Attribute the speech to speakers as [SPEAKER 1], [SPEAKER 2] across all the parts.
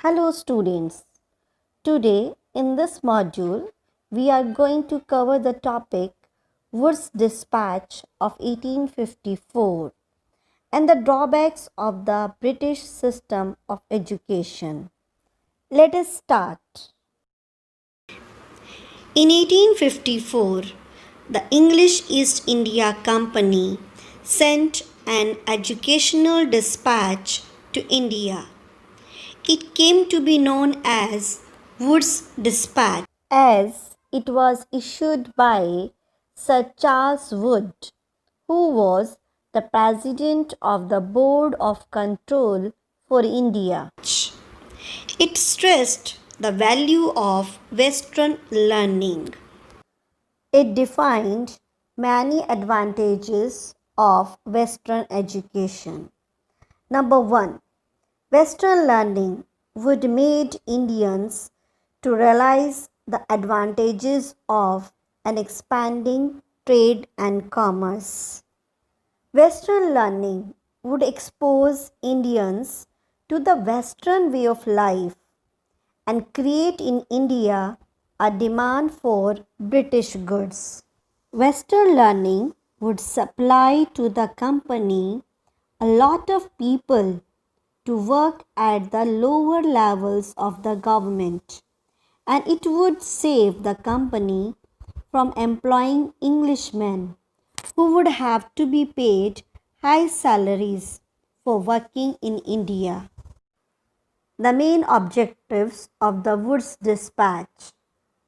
[SPEAKER 1] Hello students. Today in this module we are going to cover the topic Wood's Dispatch of 1854 and the drawbacks of the British system of education. Let us start. In 1854, the English East India Company sent an educational dispatch to India. It came to be known as Wood's Despatch, as it was issued by Sir Charles Wood, who was the president of the Board of Control for India. It stressed the value of Western learning. It defined many advantages of Western education. Number 1. Western learning would made Indians to realize the advantages of an expanding trade and commerce. Western learning would expose Indians to the Western way of life and create in India a demand for British goods. Western learning would supply to the company a lot of people to work at the lower levels of the government, and it would save the company from employing Englishmen who would have to be paid high salaries for working in India. The main objectives of the Wood's Dispatch.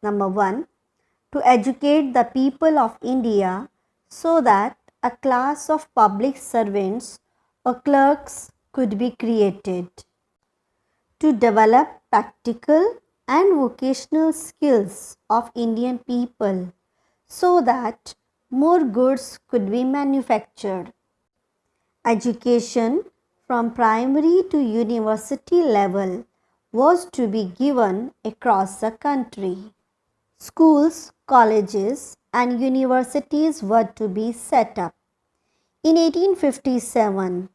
[SPEAKER 1] Number 1. To educate the people of India so that a class of public servants or clerks could be created. To develop practical and vocational skills of Indian people so that more goods could be manufactured. Education from primary to university level was to be given across the country. Schools, colleges and universities were to be set up. In 1857,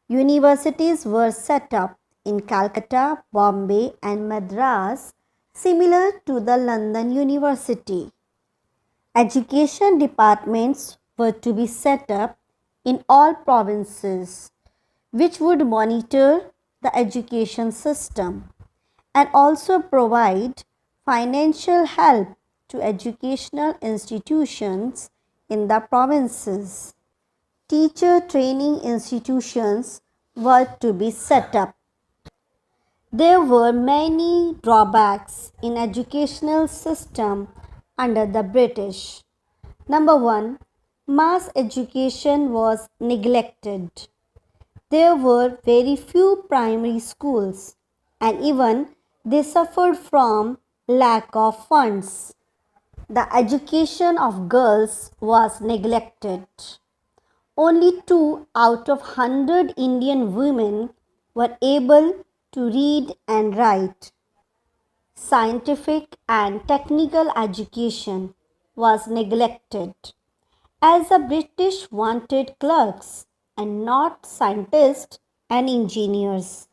[SPEAKER 1] universities were set up in Calcutta, Bombay and Madras, similar to the London University. Education departments were to be set up in all provinces, which would monitor the education system and also provide financial help to educational institutions in the provinces. Teacher training institutions were to be set up. There were many drawbacks in educational system under the British. Number 1. Mass education was neglected. There were very few primary schools and even they suffered from lack of funds. The education of girls was neglected. Only 2 out of 100 Indian women were able to read and write. Scientific and technical education was neglected, as the British wanted clerks and not scientists and engineers.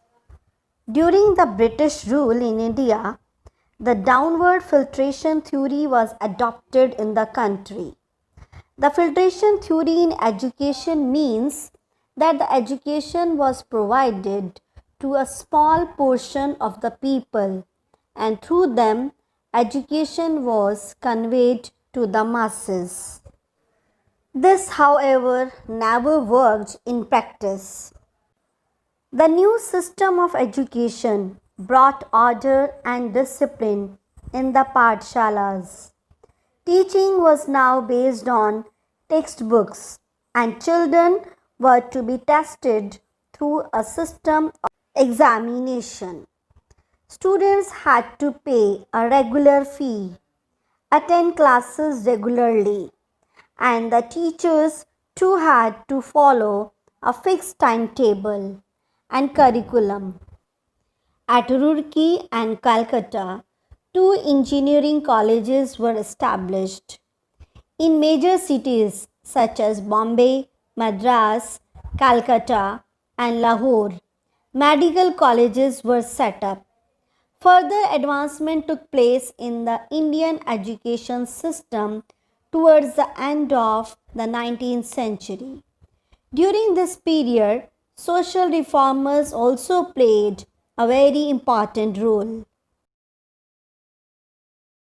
[SPEAKER 1] During the British rule in India, the downward filtration theory was adopted in the country. The filtration theory in education means that the education was provided to a small portion of the people and through them education was conveyed to the masses. This, however, never worked in practice. The new system of education brought order and discipline in the pathshalas. Teaching was now based on textbooks and children were to be tested through a system of examination. Students had to pay a regular fee, attend classes regularly, and the teachers too had to follow a fixed timetable and curriculum. At Roorkee and Calcutta, 2 engineering colleges were established. In major cities such as Bombay, Madras, Calcutta and Lahore, medical colleges were set up. Further advancement took place in the Indian education system towards the end of the 19th century. During this period, social reformers also played a very important role.